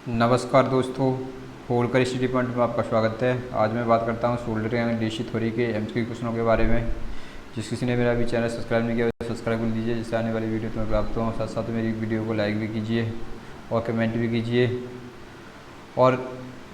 नमस्कार दोस्तों, Holkar study point में आपका स्वागत है। आज मैं बात करता हूँ सोल्डरिंग एंड डीसी थ्योरी के एमसीक्यू क्वेश्चनों के बारे में। जिस किसी ने मेरा अभी चैनल सब्सक्राइब नहीं किया तो सब्सक्राइब कर लीजिए, जिससे आने वाली वीडियो तुम्हें प्राप्त हो। साथ साथ मेरी वीडियो को लाइक भी कीजिए और कमेंट भी कीजिए। और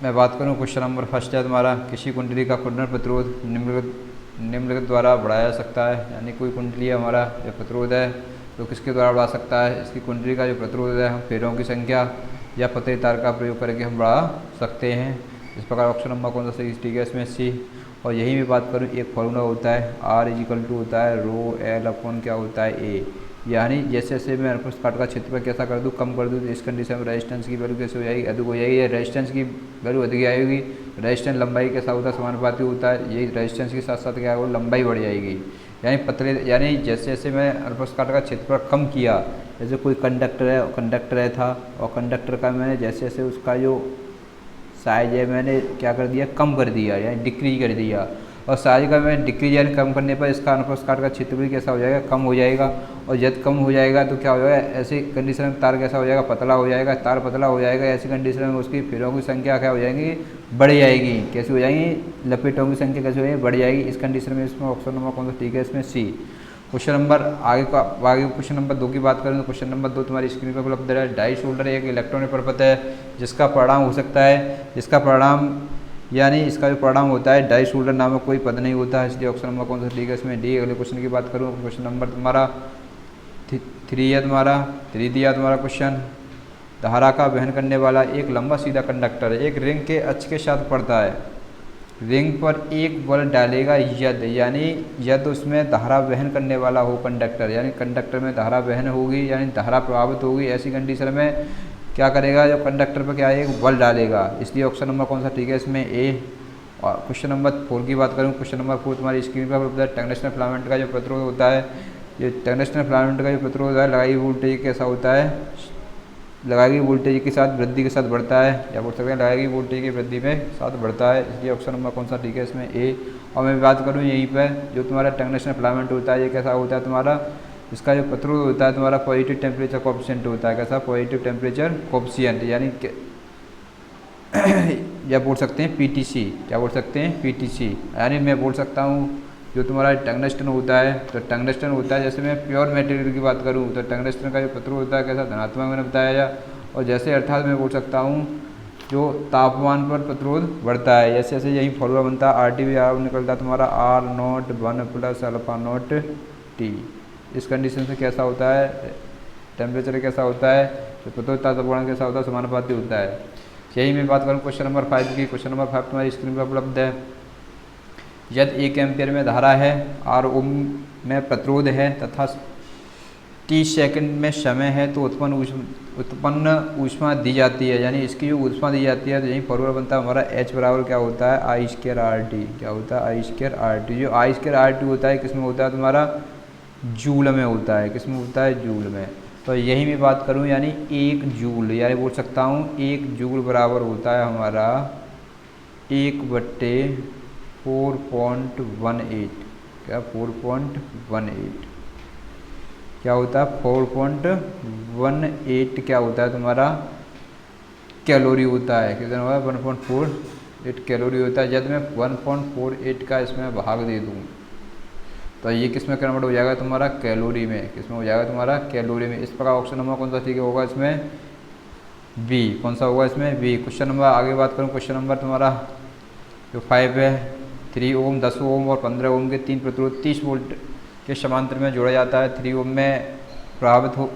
मैं बात करूँ क्वेश्चन नंबर फर्स्ट है तुम्हारा, किसी कुंडली का कुंडल प्रतिरोध निम्नलिखित द्वारा बढ़ाया जा सकता है। यानी कोई कुंडली हमारा जो प्रतिरोध है तो किसके द्वारा बढ़ा सकता है। इसकी कुंडली का जो प्रतिरोध है हम फेरों की संख्या या पतले तार का प्रयोग करके हम बढ़ा सकते हैं। इस प्रकार ऑप्शन नंबर कौन सा सही, ठीक है इसमें सी। और यही मैं बात करूँ, एक फॉर्मूला होता है आर इजिकल टू होता है रो एल अपॉन क्या होता है ए। यानी जैसे जैसे मैं अल्फा काट का क्षेत्र पर कैसा कर दूँ, कम कर दूँ, तो इस कंडीशन में रेजिस्टेंस की वैल्यू कैसे हो जाएगी, अधिक हो जाएगी। रेजिस्टेंस की वैल्यू अधिक आएगी, रेजिस्टेंस लंबाई के साथ होता है समानुपाती होता है। यही रेजिस्टेंस के साथ साथ क्या होगा, लंबाई बढ़ जाएगी। यानी पतले, यानी जैसे जैसे मैं अल्फा काट का क्षेत्रफल कम किया, जैसे कोई कंडक्टर है था और कंडक्टर का मैंने जैसे जैसे उसका जो साइज है मैंने क्या कर दिया, कम कर दिया, यानी डिक्रीज कर दिया। और साइज का मैं डिक्रीज यानी कम करने पर इसका अनुप्रस्थ का क्षेत्र भी कैसा हो जाएगा, कम हो जाएगा। और जब कम हो जाएगा तो क्या हो जाएगा, ऐसी कंडीशन में तार कैसा हो जाएगा, पतला हो जाएगा। तार पतला हो जाएगा, ऐसी कंडीशन में उसकी फेरों की संख्या क्या हो जाएगी, बढ़ जाएगी। कैसी हो जाएगी, लपेटों की संख्या कैसे हो जाएगी, बढ़ जाएगी। इस कंडीशन में इसमें ऑप्शन नंबर कौन सा ठीक है, इसमें सी। क्वेश्चन नंबर आगे क्वेश्चन नंबर 2 की बात करें तो क्वेश्चन नंबर 2 तुम्हारी स्क्रीन पर उपलब्ध है। डाई शोल्डर एक इलेक्ट्रॉनिक प्रपथ है जिसका परिणाम हो सकता है, इसका परिणाम यानी इसका जो परिणाम होता है डाई शोल्डर नामक कोई पद नहीं होता है। इसलिए ऑप्शन नंबर कौन सा ठीक है, इसमें डी। अगले क्वेश्चन की बात करूँ, क्वेश्चन नंबर तुम्हारा 3 है, तुम्हारा 3 दिया तुम्हारा क्वेश्चन। धारा का वहन करने वाला एक लंबा सीधा कंडक्टर एक रिंग के अक्ष के साथ पड़ता है। रिंग पर एक बल डालेगा यदि, यानी यदि उसमें धारा वहन करने वाला हो कंडक्टर, यानी कंडक्टर में धारा वहन होगी यानी धारा प्रभावित होगी। ऐसी कंडीशन में क्या करेगा, जो कंडक्टर पर क्या है, एक बल डालेगा। इसलिए ऑप्शन नंबर कौन सा ठीक है, इसमें ए। और क्वेश्चन नंबर 4 की बात करूँ, क्वेश्चन नंबर 4 तुम्हारी स्क्रीन पर उपलब्ध है। टंगस्टन फिलामेंट का जो प्रतिरोध होता है, ये टंगस्टन फिलामेंट का जो प्रतिरोध है लगाई वोल्टेज कैसा होता है, लगाई गई वोल्टेज के साथ वृद्धि के साथ बढ़ता है, या बोल सकते हैं लगाई गई वोल्टेज की वृद्धि में साथ बढ़ता है। इसलिए ऑप्शन नंबर कौन सा ठीक है, इसमें ए। और मैं बात करूँ यहीं पर जो तुम्हारा टंगस्टन फिलामेंट होता है, ये कैसा होता है तुम्हारा, इसका जो प्रतिरोध होता है तुम्हारा पॉजिटिव टेम्परेचर कोएफिशिएंट होता है। कैसा, पॉजिटिव टेम्परेचर कोएफिशिएंट, यानी या बोल सकते हैं पीटीसी, क्या बोल सकते हैं पीटीसी। यानी मैं बोल सकता हूँ जो तुम्हारा टंगस्टन होता है, तो टंगस्टन होता है, जैसे मैं प्योर मटेरियल की बात करूँ तो टंगस्टन का जो प्रतिरोध होता है कैसा, धनात्मक मैंने बताया जा। और जैसे अर्थात मैं बोल सकता हूँ जो तापमान पर प्रतिरोध बढ़ता है, जैसे जैसे यही फॉर्मूला बनता है आर टी निकलता है तुम्हारा R not 1 plus alpha not T. इस कंडीशन से कैसा होता है, टेम्परेचर कैसा होता है, तो प्रतिरोध तापमान कैसा होता है, समानुपाती होता है। यही मैं बात करूँ क्वेश्चन नंबर 5 की। क्वेश्चन नंबर 5 तुम्हारी स्क्रीन पर उपलब्ध है। यदि 1 एम्पियर में धारा है, आर ओम में प्रतिरोध है तथा 30 सेकंड में समय है, तो उत्पन्न ऊष्मा दी जाती है। यानी इसकी जो ऊष्मा दी जाती है, तो यही फॉर्मूला बनता है हमारा H बराबर क्या होता है, आई स्क्वायर आर टी। क्या होता है, आई स्क्वायर आर टी। जो आई स्क्वायर आर टी होता है किसमें होता है तुम्हारा, जूल में होता है। किसमें होता है, जूल में। तो यही मैं बात करूँ यानी 1 जूल, यानी बोल सकता हूँ 1 जूल बराबर होता है हमारा 1/4.18। क्या, 4.18 क्या होता है, 4.18 क्या होता है तुम्हारा, कैलोरी होता है। कितना होगा, 1.48 कैलोरी होता है। यदि मैं 1.48 का इसमें भाग दे दूँ तो ये किस में कन्वर्ट हो जाएगा तुम्हारा, कैलोरी में। किस में हो जाएगा तुम्हारा, कैलोरी में। इस प्रकार ऑप्शन नंबर कौन सा ठीक होगा, इसमें बी। कौन सा होगा, इसमें बी। क्वेश्चन नंबर आगे बात करूँ, क्वेश्चन नंबर तुम्हारा जो 5 है, 3 ओम 10 ओम और 15 ओम के 3 प्रतिरोध 30 वोल्ट के समांतर में जोड़ा जाता है। 3 ओम में प्रभावित हो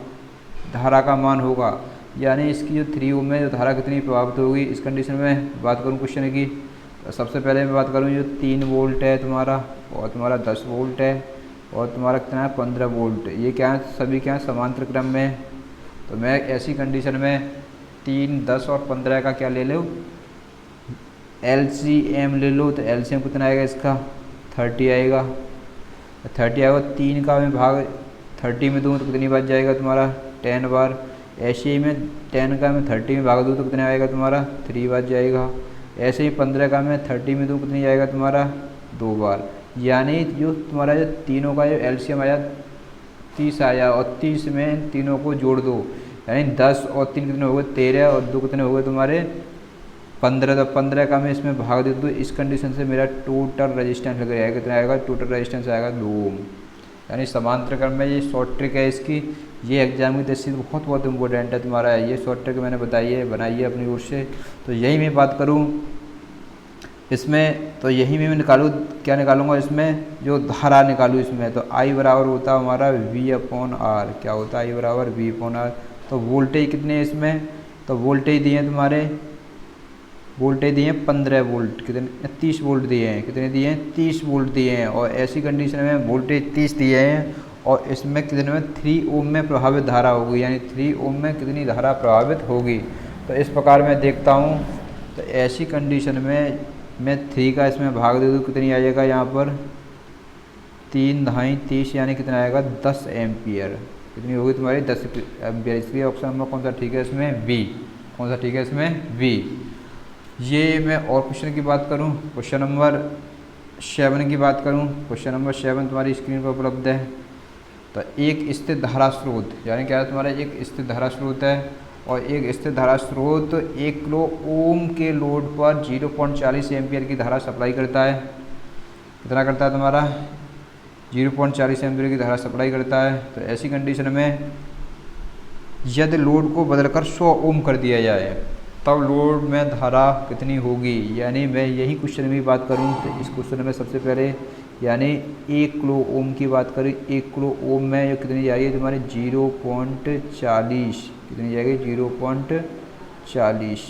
धारा का मान होगा, यानी इसकी जो 3 ओम में जो धारा कितनी प्रभावित होगी। इस कंडीशन में बात करूँ क्वेश्चन की, सबसे पहले मैं बात करूँ जो 3 वोल्ट है तुम्हारा, और तुम्हारा 10 वोल्ट है, और तुम्हारा कितना है 15 वोल्ट। ये क्या है, सभी क्या है समांतर क्रम में। तो मैं ऐसी कंडीशन में 3, 10 और 15 का क्या ले लो, LCM ले लो। तो LCM कितना आएगा इसका, 30 आएगा। 30 आएगा, 3 का मैं भाग 30 में दूँ तो कितनी बार जाएगा तुम्हारा, 10 बार। ऐसे ही में 10 का मैं 30 में भाग दूँ तो कितना आएगा तुम्हारा, 3 बार जाएगा। ऐसे ही 15 का मैं 30 में दूँ कितनी जाएगा तुम्हारा, 2 बार। यानी जो तुम्हारा जो तीनों का जो LCM आया 30 आया, और 30 में इन तीनों को जोड़ दो, यानी 10 और 3 कितने हो गए 13 और 2 कितने हो गए तुम्हारे 15। तो 15 का मैं इसमें भाग दे दूँ, इस कंडीशन से मेरा टोटल रेजिस्टेंस लग जाएगा, कितना आएगा टोटल रेजिस्टेंस आएगा 2 ओम। यानी समांतर क्रम में ये शॉर्ट ट्रिक है इसकी, ये एग्जाम की दृष्टि से बहुत बहुत इंपॉर्टेंट है तुम्हारा, ये शॉर्ट ट्रिक मैंने बताई है, बनाई है अपनी ओर से। तो यही मैं बात करूँ इसमें, तो यही मैं निकालूँ, क्या निकालूंगा इसमें, जो धारा निकालूँ इसमें, तो आई बराबर होता है हमारा V/R। क्या होता है आई बराबर V/R। तो वोल्टेज कितने हैं इसमें, तो वोल्टेज दिए हैं तुम्हारे, वोल्टेज दिए हैं 15 वोल्ट, कितने 30 वोल्ट दिए हैं, कितने दिए हैं 30 वोल्ट दिए हैं। और ऐसी कंडीशन में वोल्टेज 30 दिए हैं और इसमें कितने में 3 ओम में प्रभावित धारा होगी, यानी 3 ओम में कितनी धारा प्रभावित होगी। तो इस प्रकार मैं देखता हूँ, तो ऐसी कंडीशन में मैं 3 का इसमें भाग दे दूँ, कितनी आ जाएगा यहाँ पर 3 ढाई 30, यानी कितना आएगा 10 एम्पियर, कितनी होगी तुम्हारी 10 एम्पियर। इसलिए ऑप्शन नंबर कौन सा ठीक है इसमें, बी। कौन सा ठीक है इसमें, बी। ये मैं और क्वेश्चन की बात करूं, क्वेश्चन नंबर 7 की बात करूं, क्वेश्चन नंबर 7 तुम्हारी स्क्रीन पर उपलब्ध है। तो एक स्थिर धारा स्रोत, यानी क्या है तुम्हारा एक स्थिर धारा स्रोत है और एक स्थिर धारा स्रोत 1 किलो ओम के लोड पर 0.40 एम्पियर की धारा सप्लाई करता है। कितना करता है तुम्हारा 0.40 एम्पियर की धारा सप्लाई करता है। तो ऐसी कंडीशन में यदि लोड को बदलकर 100 ओम कर दिया जाए तब लोड में धारा कितनी होगी। यानी मैं यही क्वेश्चन में बात करूं तो इस क्वेश्चन में सबसे पहले यानी 1 किलो ओम की बात करें, 1 किलो ओम में ये कितनी जाएगी तुम्हारी 0.40, कितनी जाएगी 0.40।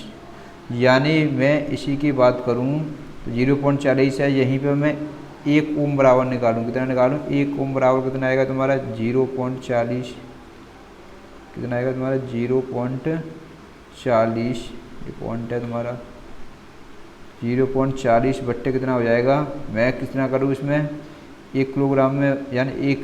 यानी मैं इसी की बात करूं तो 0.40 है, यहीं पे मैं 1 ओम बराबर निकालूं, कितना निकालूं 1 ओम बराबर कितना आएगा तुम्हारा 0.40, कितना आएगा तुम्हारा 0.40, ये पॉइंट है तुम्हारा 0.40 बट्टे कितना हो जाएगा, मैं कितना करूँ इसमें 1 किलोग्राम में, यानी 1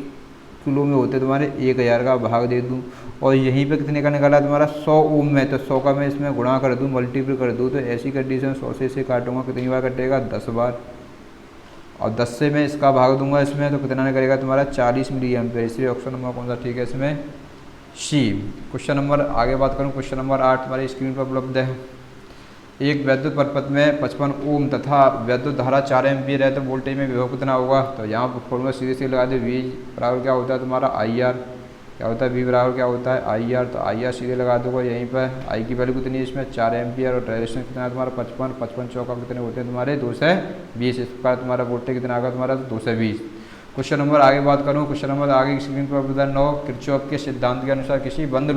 किलो में होते तुम्हारे 1000 का भाग दे दूँ और यहीं पे कितने का निकाला तुम्हारा 100 ओम में, तो 100 का मैं इसमें गुणा कर दूँ, मल्टीपल कर दूँ। तो ऐसी कंडीशन 100 से इसे काटूंगा, कितनी बार कटेगा 10 बार, और 10 से मैं इसका भाग दूंगा इसमें, तो कितना करेगा तुम्हारा 40 मिली एम्पियर। इसलिए ऑप्शन नंबर कौन सा ठीक है इसमें, सी। क्वेश्चन नंबर आगे बात करूं, क्वेश्चन नंबर 8 हमारी स्क्रीन पर उपलब्ध है। एक वैद्युत परिपथ में 55 ओम तथा वैद्युत धारा 4 एम्पियर है, तो वोल्टेज में विभव कितना होगा। तो यहाँ पर फॉर्मूला सीधे से लगा दे, वी बराबर क्या होता है तुम्हारा आई आर, क्या होता है वी बराबर क्या होता है आई आर। तो आई आर सीधे लगा दूंगा यहीं पर, आई की वैल्यू कितनी है इसमें 4 एम्पियर और रेजिस्टेंस कितना है तुम्हारा 55, 55 चौका कितने होते हैं तुम्हारे 220, इस प्रकार तुम्हारा वोल्टेज कितना आएगा तुम्हारा 220। क्वेश्चन नंबर आगे बात करूँ, क्वेश्चन नंबर आगे की स्क्रीन पर उपलब्ध 9, किरचॉफ के सिद्धांत के अनुसार किसी बंद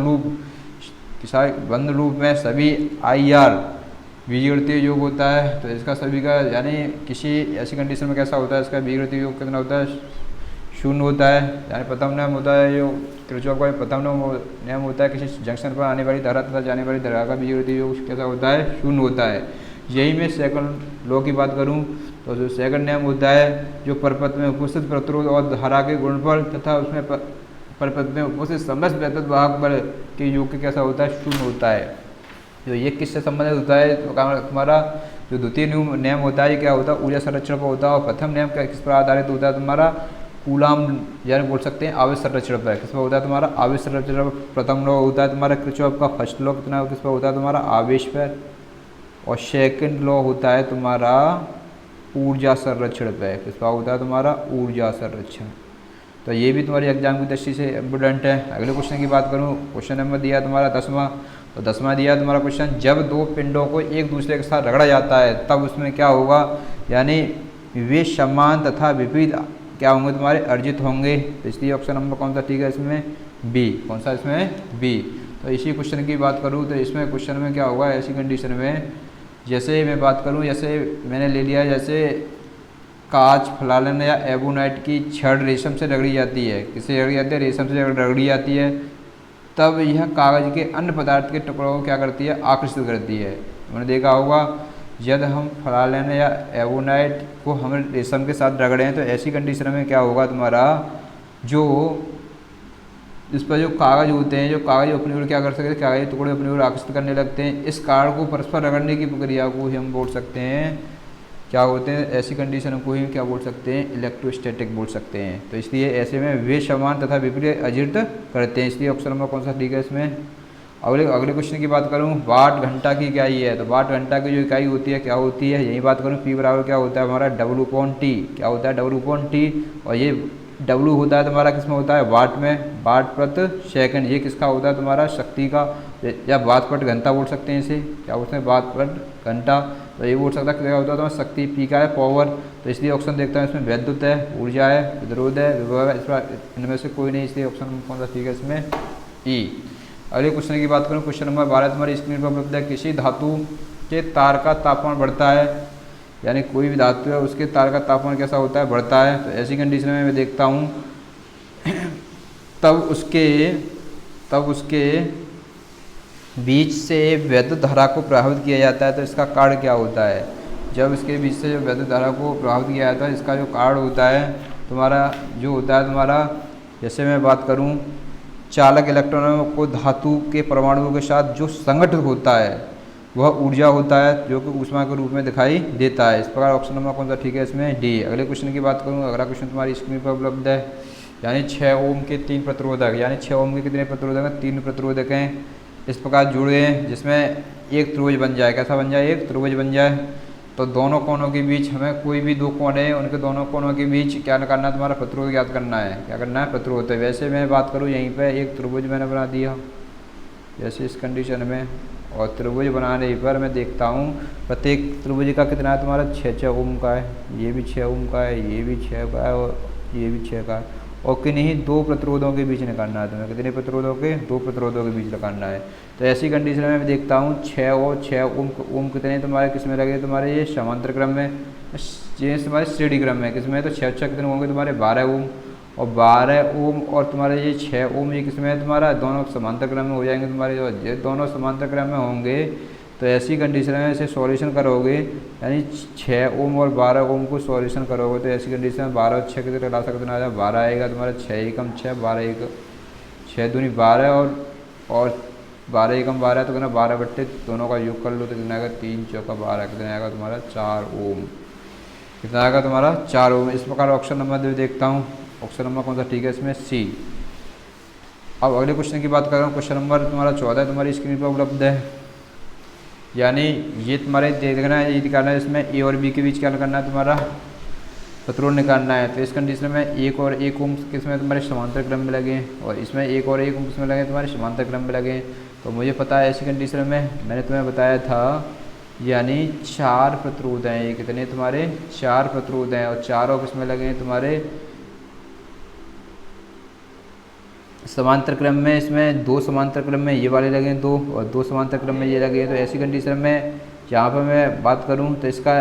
लूप में सभी आई आर बीजगणितीय योग होता है। तो इसका सभी का यानी किसी ऐसी कंडीशन में कैसा होता है, इसका बीजगणितीय योग कितना होता है 0 होता है। यानी प्रथम नियम होता है जो किरचॉफ का प्रथम नियम होता है, किसी जंक्शन पर आने वाली धारा तथा जाने वाली धारा का बीजगणितीय योग कैसा होता है 0 होता है। यही मैं सेकंड लॉ की बात करूं तो जो सेकंड नियम होता है जो परिपथ में उपस्थित प्रतिरोध और धारा के गुणनफल तथा उसमें परिपथ में उपस्थित समस्त वैद्युत वाहक बल के योग कैसा होता है 0 होता है। जो ये किससे संबंधित होता है, तो तुम्हारा जो द्वितीय नियम होता है क्या होता है ऊर्जा संरक्षण पर होता है, और प्रथम नियम किस पर आधारित होता है तुम्हारा कूलाम, यानी बोल सकते हैं आवेश संरक्षण पर। किस पर होता है तुम्हारा आवेश संरक्षण पर। प्रथम लॉ होता है तुम्हारा किरचॉफ का फर्स्ट लॉ कितना किस पर होता है तुम्हारा आवेश पर, और सेकंड लॉ होता है तुम्हारा ऊर्जा संरक्षण पे, किस पर होता है तुम्हारा ऊर्जा संरक्षण। तो ये भी तुम्हारी एग्जाम की दृष्टि से इम्पोर्टेंट है। अगले क्वेश्चन की बात करूँ, क्वेश्चन नंबर दिया तुम्हारा 10वां, तो 10वां दिया तुम्हारा क्वेश्चन, जब दो पिंडों को एक दूसरे के साथ रगड़ा जाता है तब उसमें क्या होगा, यानी वे समान तथा विपरीत क्या होंगे तुम्हारे अर्जित होंगे। तो इसलिए ऑप्शन नंबर कौन सा ठीक है इसमें बी। कौन सा इसमें बी। तो इसी क्वेश्चन की बात करूँ तो इसमें क्वेश्चन में क्या होगा, ऐसी कंडीशन में जैसे मैं बात करूँ, जैसे मैंने ले लिया जैसे कांच फ्लालन या एबोनाइट की छड़ रेशम से रगड़ी जाती है, किससे रगड़ी जाती है रेशम से रगड़ी जाती है, तब यह कागज़ के अन्य पदार्थ के टुकड़ों को क्या करती है आकर्षित करती है। मैंने देखा होगा यदि हम फ्लालन या एबोनाइट को हम रेशम के साथ रगड़े हैं तो ऐसी कंडीशन में क्या होगा तुम्हारा जो इस पर जो कागज़ होते हैं, जो कागज़ अपनी ओर क्या कर सकते हैं, कागज़ टुकड़े अपनी ओर आकर्षित करने लगते हैं। इस कार्ड को परस्पर रगड़ने की प्रक्रिया को ही हम बोल सकते हैं क्या होते हैं, ऐसी कंडीशन को ही क्या बोल सकते हैं इलेक्ट्रोस्टैटिक बोल सकते हैं। तो इसलिए ऐसे में वे समान तथा विपरीत अर्जित करते हैं। इसलिए ऑप्शन नंबर कौन सा ठीक है इसमें अगले अगले क्वेश्चन की बात करूं, वाट घंटा की क्या ये है, तो वाट घंटा की जो इकाई होती है क्या होती है, यही बात करूं, पी बराबर क्या होता है हमारा W/T, क्या होता है W/T, और ये W होता है तुम्हारा किस में होता है, वाट में, वाट प्रति सेकंड, ये किसका होता है तुम्हारा शक्ति का, या वाट प्रति घंटा बोल सकते हैं इसे, क्या बोलते हैं वाट प्रति घंटा, तो ये बोल सकता है क्या होता है तुम्हारा शक्ति, पी का है पावर, तो इसलिए ऑप्शन देखता है इसमें वैद्युत है, ऊर्जा है, विद्युत है, विभव है, इस इनमें से कोई नहीं, इसलिए ऑप्शन कौन सा ठीक है इसमें ई। अगले क्वेश्चन की बात करूँ, क्वेश्चन नंबर 12 तुम्हारी स्क्रीन पर उपलब्ध है, किसी धातु के तार का तापमान बढ़ता है, यानी कोई भी धातु है उसके तार का तापमान कैसा होता है, बढ़ता है, तो ऐसी कंडीशन में मैं देखता हूँ तब उसके बीच से विद्युत धारा को प्रभावित किया जाता है, तो इसका कारण क्या होता है, जब इसके बीच से जो विद्युत धारा को प्रभावित किया जाता है इसका जो कारण होता है तुम्हारा, जो होता है तुम्हारा, जैसे मैं बात करूँ चालक इलेक्ट्रॉनों को धातु के परमाणुओं के साथ जो संगठित होता है वह ऊर्जा होता है, जो कि ऊष्मा के रूप में दिखाई देता है, इस प्रकार ऑप्शन नंबर कौन सा ठीक है इसमें डी। अगले क्वेश्चन की बात करूँ, अगला क्वेश्चन तुम्हारी स्क्रीन पर उपलब्ध है, यानी 6 ओम के 3 प्रतिरोधक, यानी 6 ओम के कितने प्रतिरोधक हैं, 3 प्रतिरोधक हैं, इस प्रकार जुड़े हैं जिसमें एक त्रिभुज बन जाए, कैसा बन जाए, एक त्रिभुज बन जाए, तो दोनों कोनों के बीच हमें कोई भी दो कोने हैं उनके दोनों कोनों के बीच क्या करना है तुम्हारा, प्रतिरोध ज्ञात करना है, क्या करना है, प्रतिरोध। वैसे मैं बात करूँ यहीं पे एक त्रिभुज मैंने बना दिया जैसे इस कंडीशन में, और त्रिभुज बनाने पर मैं देखता हूँ प्रत्येक त्रिभुज का कितना है तुम्हारा 6 ओम का है, ये भी 6 ओम का है, ये भी 6 का है, और ये भी 6 का है, और किन्हीं दो प्रतिरोधों के बीच निकालना है तुम्हें, कितने प्रतिरोधों के, 2 प्रतिरोधों के बीच निकालना है। तो ऐसी कंडीशन में मैं देखता हूँ 6 और 6 ओम कितने तुम्हारे किस में लगे, तुम्हारे ये समांतर क्रम में, ये तुम्हारे श्रेणी क्रम में, किसमें, तो 6 कितने होंगे तुम्हारे 12 ओम, और 12 ओम और तुम्हारे ये 6 ओम ये किसमें है तुम्हारा, दोनों समांतर क्रम में हो जाएंगे तुम्हारे, जो ये दोनों समांतर क्रम में होंगे, तो ऐसी कंडीशन में इसे सॉल्यूशन करोगे, यानी 6 ओम और 12 ओम को सॉल्यूशन करोगे, तो ऐसी कंडीशन में 12 और 6 कितने ला सकते हैं, 12 आएगा तुम्हारा, 6 एकम 6, 12 एक 6 दूनी 12, और 12 एकम 12, तो कितना 12 बट्टे दोनों का योग कर लो, तो कितना आएगा 3 चौका 12, कितना आएगा तुम्हारा 4 ओम, कितना आएगा तुम्हारा 4 ओम। इस प्रकार ऑप्शन नंबर देखता हूँ, ऑप्शन नंबर कौन सा ठीक है इसमें सी। अब अगले क्वेश्चन की बात कर रहा हूँ, क्वेश्चन नंबर तुम्हारा 14 तुम्हारी स्क्रीन पर उपलब्ध है, यानी ये तुम्हारे देखना है, ये दिखाना है, इसमें ए और बी के बीच क्या करना है तुम्हारा, प्रतिरोध निकालना है, तो इस कंडीशन में 1 और 1 ओम किसमें तुम्हारे समांतर क्रम में लगे, और इसमें 1 और 1 ओम किसमें लगे तुम्हारे समांतर क्रम में लगे, तो मुझे पता है ऐसी कंडीशन में मैंने तुम्हें बताया था, यानी 4 प्रतिरोध हैं, ये कितने तुम्हारे 4 प्रतिरोध हैं, और चारों किसमें लगे हैं तुम्हारे समांतर क्रम में, इसमें 2 समांतर क्रम में ये वाले लगे 2, और 2 समांतर क्रम में ये लगे, तो ऐसी कंडीशन में यहाँ पर मैं बात करूँ तो इसका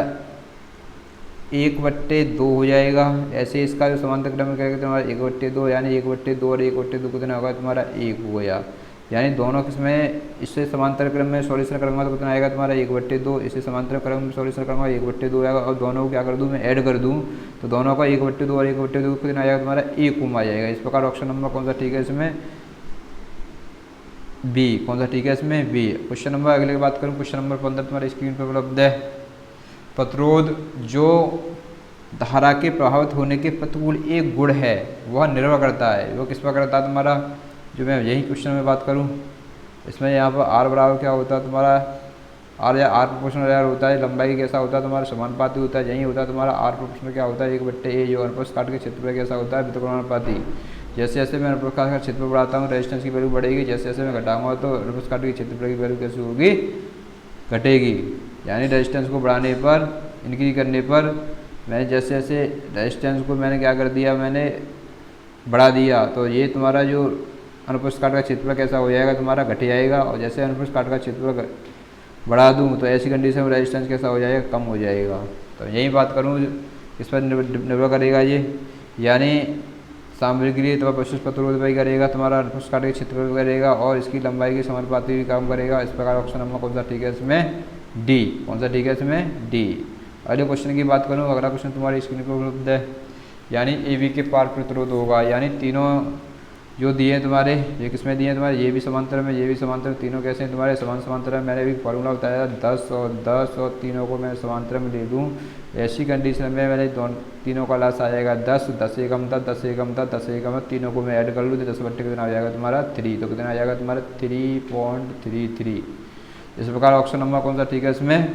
1/2 हो जाएगा, ऐसे इसका जो समांतर क्रम में करेगा तुम्हारा 1/2, यानी 1/2 और 1/2 कितना होगा तुम्हारा 1 हो गया, यानी दोनों किसमें इससे समांतर क्रम में सॉल्यूशन करूँगा तो कितना आएगा तुम्हारा 1/2, इससे समांतर क्रम में सॉल्यूशन करूँगा 1/2 आएगा, और दोनों को क्या कर दूँ मैं ऐड कर दूँ, तो दोनों का 1/2 और 1/2 कितना आएगा तुम्हारा 1 ओम आ जाएगा। इस प्रकार ऑप्शन नंबर कौन सा ठीक है इसमें बी, कौन सा ठीक है इसमें बी। क्वेश्चन नंबर अगले की बात करूँ, क्वेश्चन नंबर 15 तुम्हारी स्क्रीन पर उपलब्ध है, प्रतिरोध जो धारा के प्रभावित होने के प्रतिकूल एक गुण है वह निर्भर करता है, वो किस पर करता है तुम्हारा, जो मैं यही क्वेश्चन में बात करूं इसमें यहाँ पर आर बराबर क्या होता है तुम्हारा, आर या आर प्रोपोर्शनल आर होता है, लंबाई कैसा होता है तुम्हारा समानुपाती होता है, यही होता है तुम्हारा आर प्रोपोर्शनल क्या होता है 1/a, जो अनुप्रस्थ काट के क्षेत्रफल कैसा होता है व्युत्क्रमानुपाती। जैसे जैसे मैं अनुप्रस्थ काट का क्षेत्रफल बढ़ाता हूँ रेजिस्टेंस की वैल्यू बढ़ेगी, जैसे जैसे मैं घटाऊंगा तो अनुप्रस्थ काट के क्षेत्रफल की वैल्यू कैसी होगी, घटेगी, यानी रेजिस्टेंस को बढ़ाने पर इंक्रीज करने पर मैंने जैसे जैसे रेजिस्टेंस को मैंने क्या कर दिया, मैंने बढ़ा दिया, तो ये तुम्हारा जो अनुप्रस्थ काट का क्षेत्रफल कैसा हो जाएगा तुम्हारा, घट जाएगा, और जैसे अनुप्रस्थ काट का क्षेत्रफल बढ़ा दूँ तो ऐसी कंडीशन में रेजिस्टेंस कैसा हो जाएगा, कम हो जाएगा। तो यही बात करूँ इस पर निर्भर करेगा ये, यानी सामग्री के लिए तुम्हारा विशिष्ट प्रतिरोध भी करेगा, तुम्हारा अनुप्रस्थ काट के क्षेत्रफल करेगा, और इसकी लंबाई की समानुपाती भी काम करेगा। इस प्रकार ऑप्शन नंबर कौन सा ठीक है इसमें डी, कौन सा ठीक है इसमें डी। अगले क्वेश्चन की बात करूँ, अगला क्वेश्चन तुम्हारी स्क्रीन पर उपलब्ध है, यानी ए बी के पार प्रतिरोध होगा, यानी तीनों जो दिए हैं तुम्हारे, ये किसमें दिए हैं तुम्हारे, ये भी समांतर में, ये भी समांतर में, तीनों कैसे हैं तुम्हारे समान समांतर में। मैंने भी फॉर्मूला बताया 10 और तीनों को मैं समांतर में ले लूँ, ऐसी कंडीशन में मैंने तीनों का लास्ट आ जाएगा 10, 10 एकम 10, 10 एकम 10, 10 एकम 10, तीनों को मैं ऐड कर लूँ तो 10 बट्टे कितना आ जाएगा तुम्हारा 3, तो कितना आ जाएगा तुम्हारा 3.33। इस प्रकार ऑप्शन नंबर कौन सा ठीक है इसमें,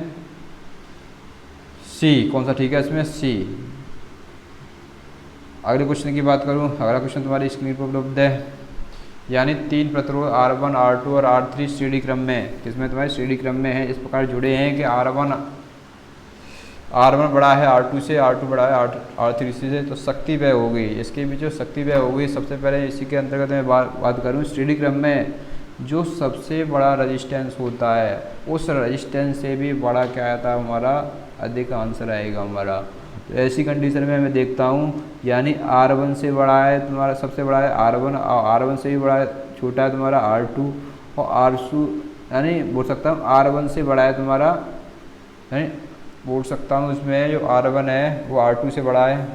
सी। कौन सा ठीक है इसमें, सी। अगले क्वेश्चन की बात करूं, अगला क्वेश्चन तुम्हारी स्क्रीन पर उपलब्ध है। यानी 3 प्रतिरोध R1, R2 और R3 श्रेणी क्रम में, किसमें तुम्हारे श्रेणी क्रम में है, इस प्रकार जुड़े हैं कि R1 बड़ा है R2 से, R2 बड़ा है R3 से, तो शक्ति व्यय हो गई। इसके बीच जो शक्ति व्यय हो गई, सबसे पहले इसी के अंतर्गत मैं बात करूँ, श्रेणी क्रम में जो सबसे बड़ा रजिस्टेंस होता है उस रजिस्टेंस से भी बड़ा क्या आता है हमारा, अधिक आंसर आएगा हमारा। तो ऐसी कंडीशन में मैं देखता हूँ, यानी R1 से बड़ा है तुम्हारा, सबसे बड़ा है R1 और R1 से भी बड़ा है, छोटा है तुम्हारा R2 और R2, यानी बोल सकता हूँ R1 से बड़ा है तुम्हारा, यानी बोल सकता हूँ इसमें जो R1 है वो R2 से बड़ा है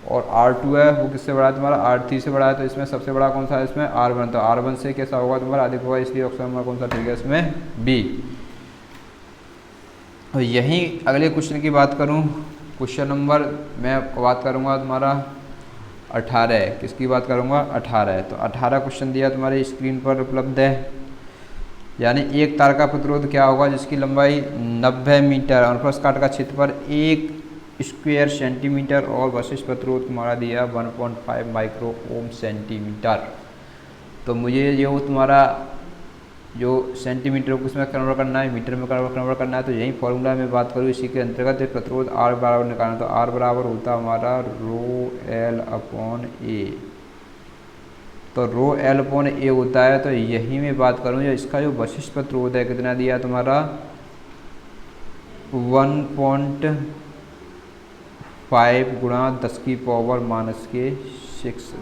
और R2 है वो किससे बड़ा है तुम्हारा, R3 से बड़ा है। तो इसमें सबसे बड़ा कौन सा है इसमें, R1। तो R1 से कैसा होगा तुम्हारा, अधिक होगा, इसलिए ऑप्शन नंबर कौन सा ठीक है इसमें, बी। और यहीं अगले क्वेश्चन की बात करूँ, क्वेश्चन नंबर मैं बात करूँगा तुम्हारा 18, किसकी बात करूँगा, 18। तो 18 क्वेश्चन दिया तुम्हारे स्क्रीन पर उपलब्ध है। यानी एक तार का प्रतिरोध क्या होगा जिसकी लंबाई 90 मीटर, अनुप्रस्थ काट का क्षेत्रफल 1 स्क्वायर सेंटीमीटर और वशिष्ठ प्रतिरोध तुम्हारा दिया 1.5 माइक्रो ओम सेंटीमीटर। तो मुझे जो तुम्हारा जो सेंटीमीटर को इसमें कन्वर्ट करना है, मीटर में कन्वर्ट करना है, तो यही फॉर्मूला में बात करूँ इसी के अंतर्गत प्रतिरोध R बराबर निकालना। तो R बराबर होता हमारा ρL/A। तो ρL/A होता है। तो यही मैं बात करूँ, जो इसका जो वशिष्ठ प्रतिरोध है कितना दिया तुम्हारा 1.5 गुणा 10⁻⁶।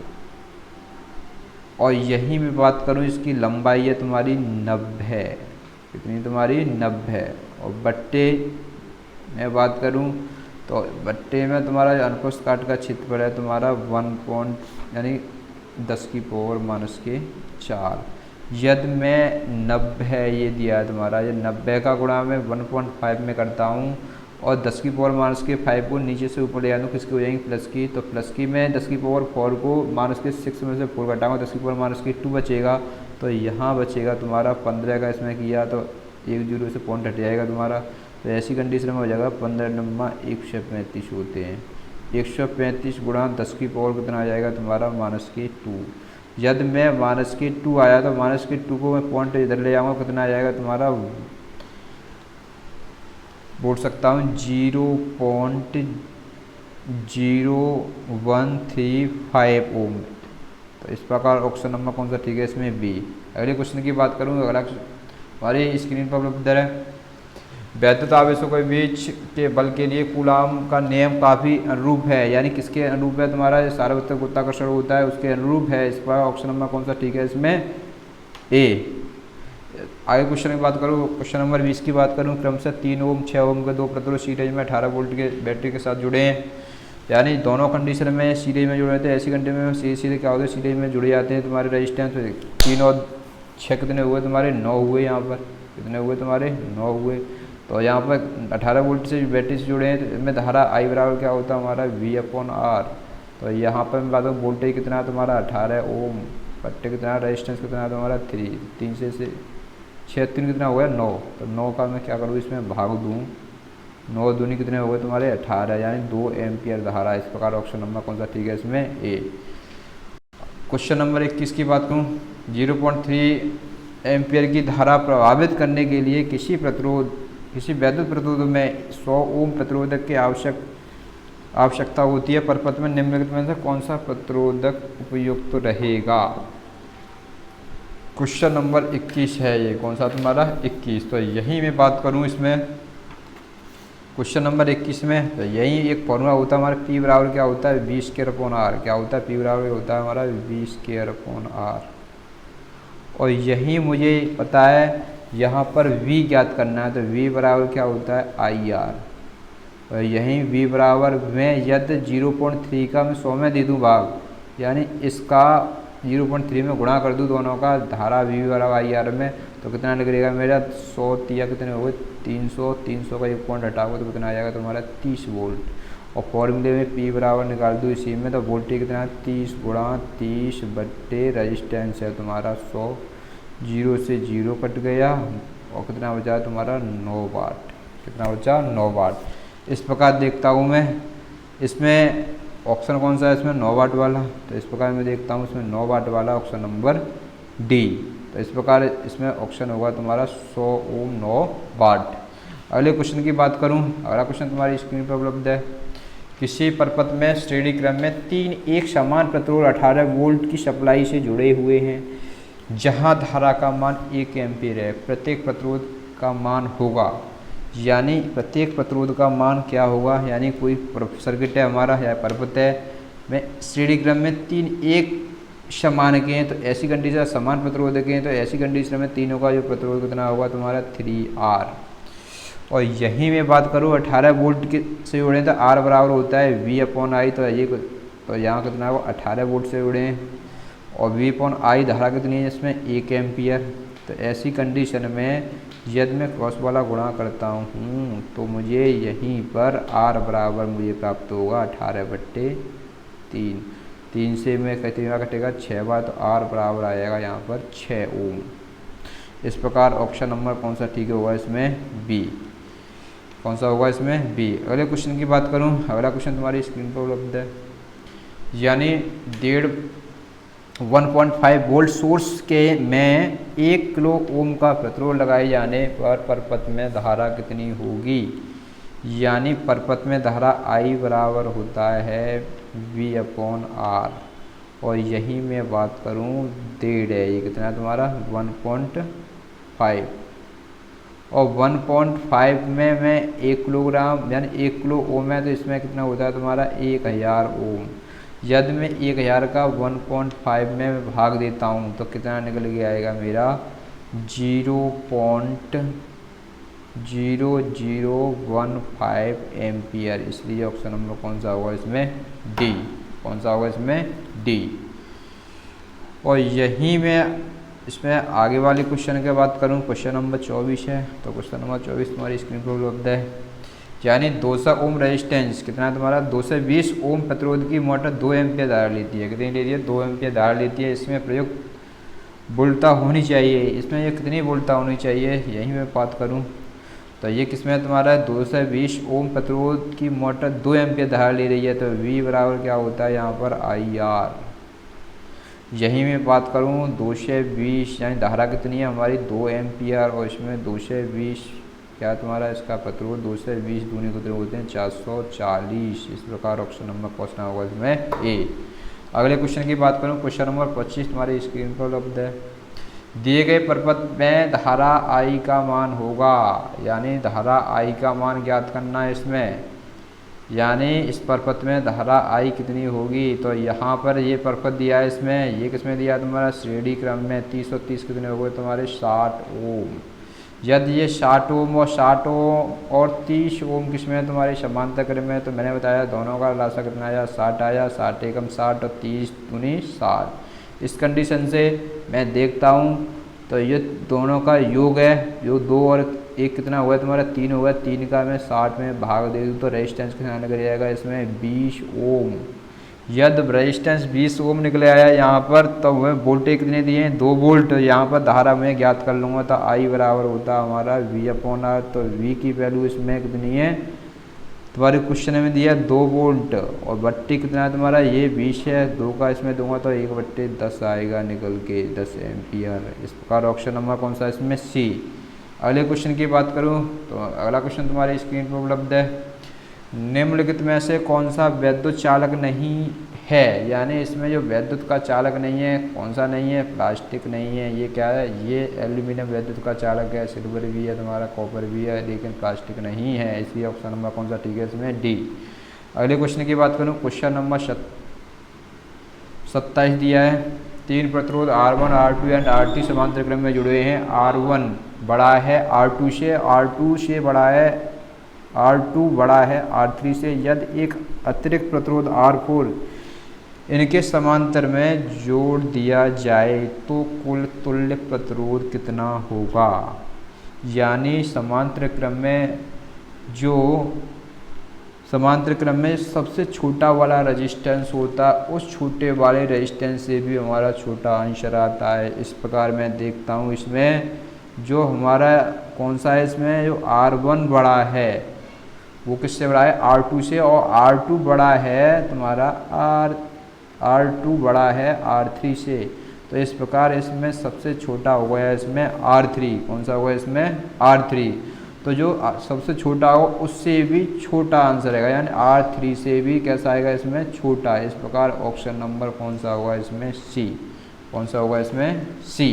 और यही मैं बात करूँ, इसकी लंबाई है तुम्हारी 90, कितनी तुम्हारी 90। और बट्टे मैं बात करूँ तो बट्टे में तुम्हारा अनुप्रस्थ काट का क्षेत्रफल है तुम्हारा 1 यानी 10⁻⁴। यदि मैं 90 ये दिया है तुम्हारा, ये 90 का गुणा मैं 1.5 में करता हूँ और 10⁻⁵ को नीचे से ऊपर ले आता हूँ, किसकी हो जाएंगी प्लस की। तो प्लस की में 10⁻⁴ को -6 में से 4 घटाऊँगा, 10⁻�2 बचेगा। तो यहाँ बचेगा तुम्हारा 15 का, इसमें किया तो 1 0 से पॉइंट हट जाएगा तुम्हारा। तो ऐसी कंडीशन में हो जाएगा 15×135 होते हैं। 135 गुणा 10 कितना आ जाएगा तुम्हारा -2। यदि मैं -2 आया तो -2 को मैं पॉइंट इधर ले जाऊँगा, कितना आ जाएगा तुम्हारा, बोल सकता हूँ 0.0135 ओम। तो इस प्रकार ऑप्शन नंबर कौन सा ठीक है इसमें, बी। अगले क्वेश्चन की बात करूँ, अगला हमारी स्क्रीन पर उपलब्ध है। वैद्युत आवेशों के बीच के बल के लिए कूलाम का नियम काफ़ी अनुरूप है। यानी किसके अनुरूप है तुम्हारा, सार्वत्रिक गुरुत्वाकर्षण होता है उसके अनुरूप है। इस पर ऑप्शन नंबर कौन सा ठीक है इसमें, ए। आगे क्वेश्चन की बात करूँ, क्वेश्चन नंबर 20 की बात करूँ, क्रमशः 3 ओम 6 ओम के 2 प्रतिरोध सीरीज में 18 वोल्ट के बैटरी के साथ जुड़े हैं। यानी दोनों कंडीशन में सीरीज में जुड़े थे। ऐसी कंडीशन में सीधे क्या होते हैं, सीरीज में जुड़े जाते हैं तुम्हारे रेजिस्टेंस। 3 और 6 कितने हुए तुम्हारे, 9 हुए। यहाँ पर कितने हुए तुम्हारे, 9 हुए। तो यहाँ पर 18 वोल्ट से बैटरी से जुड़े हैं, तो इनमें धारा I बराबर क्या होता है हमारा V/R। तो यहाँ पर मैं बात करूँ वोल्टेज कितना है तुम्हारा 18 ओम, बट्टे कितना रेजिस्टेंस कितना है तुम्हारा 3 से 6 3 कितना हो गया 9। तो 9 का मैं क्या करूँ इसमें भाग दूँ, 9 दूनी कितने हो गए तुम्हारे 18, यानी 2 एम्पियर धारा। इस प्रकार ऑप्शन नंबर कौन सा ठीक है इसमें, ए। क्वेश्चन नंबर 21 की बात करूँ, 0.3 एम्पियर की धारा प्रभावित करने के लिए किसी वैद्युत प्रतिरोध में 100 ओम प्रतिरोधक की आवश्यकता होती है। प्रपत्र में निम्नलिखित में से कौन सा प्रतिरोधक उपयुक्त रहेगा। क्वेश्चन नंबर 21 है ये, कौन सा तुम्हारा 21। तो यही मैं बात करूँ इसमें क्वेश्चन नंबर 21 में, तो यही एक फॉर्मूला होता है हमारा, P बराबर क्या होता है V²/R। क्या होता है, P बराबर होता है हमारा V²/R। और यही मुझे पता है यहाँ पर V ज्ञात करना है। तो V बराबर क्या होता है IR। और यहीं V बराबर में यदि 0.3 का मैं 100 में दे दूँ भाग, यानी इसका 0.3 में गुणा कर दूँ दोनों का धारा वी बराबर आई आर में, तो कितना निकलेगा मेरा 100 या कितने हो गए 300, 300 का 1 पॉइंट हटाओगे तो कितना आ जाएगा तुम्हारा 30 वोल्ट। और फॉर्मूले में पी बराबर निकाल दूँ इसी में, तो वोल्टेज कितना है 30 गुणा 30 बट्टे रजिस्टेंस है तुम्हारा 100, 0 से 0 कट गया और कितना बचा तुम्हारा 9 वाट। कितना बचा 9 वाट। इस प्रकार देखता हूँ मैं इसमें ऑप्शन कौन सा है इसमें 9 वाट वाला, तो इस प्रकार मैं देखता हूँ इसमें 9 वाट वाला ऑप्शन नंबर डी। तो इस प्रकार इसमें ऑप्शन होगा तुम्हारा 100 ओम 9 वाट। अगले क्वेश्चन की बात करूँ, अगला क्वेश्चन तुम्हारी स्क्रीन पर उपलब्ध है। किसी परिपथ में श्रेणी क्रम में 3 एक समान प्रतिरोध 18 वोल्ट की सप्लाई से जुड़े हुए हैं, जहां धारा का मान 1 एम्पीयर है। प्रत्येक प्रतिरोध का मान होगा, यानी प्रत्येक प्रतिरोध का मान क्या होगा, यानी कोई सर्किट है हमारा या परिपथ है में श्रेणी क्रम में 3 एक समान के हैं, तो ऐसी कंडीशन समान प्रतिरोध के हैं, तो ऐसी कंडीशन में तीनों का जो प्रतिरोध कितना होगा तुम्हारा 3R। और यहीं मैं बात करूँ 18 वोल्ट के से जुड़े तो R बराबर होता है V/I, तो यहाँ कितना होगा 18 वोल्ट से जुड़े हैं और V/I धारा कितनी है इसमें 1 एम्पियर। तो ऐसी कंडीशन में यदि मैं क्रॉस वाला गुणा करता हूँ तो मुझे यहीं पर R बराबर मुझे प्राप्त होगा 18/3। 3 से मैं कितनी बार कटेगा 6 बार, तो R बराबर आएगा यहाँ पर 6 ओम। इस प्रकार ऑप्शन नंबर कौन सा ठीक होगा इसमें बी। कौन सा होगा इसमें बी। अगले क्वेश्चन की बात करूँ, अगला क्वेश्चन तुम्हारी स्क्रीन पर उपलब्ध है। यानी 1.5 वोल्ट सोर्स के में 1 किलो ओम का प्रतिरोध लगाए जाने पर परिपथ में धारा कितनी होगी। यानी परिपथ में धारा I बराबर होता है V/R। और यही मैं बात करूं डेढ़ है, ये कितना है तुम्हारा 1.5 और 1.5 में मैं 1 किलोग्राम यानी 1 किलो ओम है, तो इसमें कितना होता है तुम्हारा 1000 ओम। यदि मैं 1000 का 1.5 में भाग देता हूँ तो कितना निकल के आएगा मेरा 0.0015 एम्पियर। इसलिए ऑप्शन नंबर कौन सा होगा इसमें डी। कौन सा होगा इसमें डी। और यहीं मैं इसमें आगे वाले क्वेश्चन की बात करूँ, क्वेश्चन नंबर 24 है। तो क्वेश्चन नंबर 24 तुम्हारी स्क्रीन पर उपलब्ध है। यानी 200 ओम रेजिस्टेंस कितना है तुम्हारा 220 ओम प्रतिरोध की मोटर 2 एम्पियर धारा लेती है। कितनी लेती है 2 एम्पियर धारा लेती है। इसमें प्रयुक्त वोल्टता होनी चाहिए, इसमें ये कितनी वोल्टता होनी चाहिए यही मैं बात करूं तो ये किसमें तुम्हारा 220 ओम प्रतिरोध की मोटर 2 एम्पियर धारा ले रही है, तो V बराबर क्या होता है यहाँ पर IR। यही मैं बात करूं 220 यानी धारा कितनी है हमारी 2 एम्पियर और इसमें 220 क्या तुम्हारा इसका प्रतिरोध 220 दूनी कितने होते हैं 440। इस प्रकार ऑप्शन नंबर क्वेश्चन होगा इसमें ए। अगले क्वेश्चन की बात करूं, क्वेश्चन नंबर 25 तुम्हारी स्क्रीन पर उपलब्ध है। दिए गए परिपथ में धारा I का मान होगा, यानी धारा I का मान ज्ञात करना है इसमें। यानी इस परिपथ में धारा I कितनी होगी, तो यहाँ पर ये परिपथ दिया है इसमें, ये किसमें दिया तुम्हारा श्रेणी क्रम में 30 और 30 कितने हो गए तुम्हारे 60 ओम। यदि ये 60 ओम और 60 ओम और 30 ओम किसमें तुम्हारे समांतर क्रम में, तो मैंने बताया दोनों का लासा कितना आया 60 आया, 60 एकम 60 और 30 दूनी 60। इस कंडीशन से मैं देखता हूँ तो ये दोनों का योग है, योग 2 और 1 कितना हुआ तुम्हारा 3 हुआ, 3 का मैं 60 में भाग दे दूँ तो रेजिस्टेंस कितना निकल जाएगा इसमें 20 ओम। यदि रेजिस्टेंस 20 ओम निकले आया यहाँ पर, तो वह वोल्टेज कितने दिए हैं 2 वोल्ट। यहाँ पर धारा में ज्ञात कर लूँगा तो I बराबर होता हमारा V/R। तो V की वैल्यू इसमें कितनी है तुम्हारे क्वेश्चन में दिया 2 वोल्ट और बट्टी कितना है तुम्हारा ये 20 है, 2 का इसमें दूंगा तो 1/10 आएगा निकल के 10 एम्पियर। इस प्रकार ऑप्शन नंबर कौन सा इसमें सी। अगले क्वेश्चन की बात करूँ तो अगला क्वेश्चन तुम्हारे स्क्रीन पर उपलब्ध है। निम्नलिखित में से कौन सा विद्युत चालक नहीं है, यानी इसमें जो विद्युत का चालक नहीं है कौन सा नहीं है, प्लास्टिक नहीं है, ये क्या है ये एल्यूमिनियम विद्युत का चालक है, सिल्वर भी है तुम्हारा, कॉपर भी है, लेकिन प्लास्टिक नहीं है। इसलिए ऑप्शन नंबर कौन सा ठीक है इसमें डी। अगले क्वेश्चन की बात करूँ, क्वेश्चन नंबर 27 दिया है। 3 प्रतिरोध R1 R2 एंड R3 समांतर क्रम में जुड़े हैं। R1 बड़ा है R2 से, R2 से बड़ा है R2 बड़ा है R3 से। यदि एक अतिरिक्त प्रतिरोध R4 इनके समांतर में जोड़ दिया जाए तो कुल तुल्य प्रतिरोध कितना होगा। यानी समांतर क्रम में सबसे छोटा वाला रेजिस्टेंस होता, उस छोटे वाले रेजिस्टेंस से भी हमारा छोटा आंसर आता है। इस प्रकार मैं देखता हूँ इसमें जो हमारा कौन सा है, इसमें जो R1 बड़ा है वो किससे बड़ा है, R2 से, और R2 बड़ा है तुम्हारा R2 बड़ा है R3 से। तो इस प्रकार इसमें सबसे छोटा हो गया इसमें R3, कौन सा होगा इसमें R3। तो जो सबसे छोटा हो उससे भी छोटा आंसर आएगा, यानी R3 से भी कैसा आएगा इसमें छोटा। इस प्रकार ऑप्शन नंबर कौन सा होगा इसमें C, कौन सा होगा इसमें C।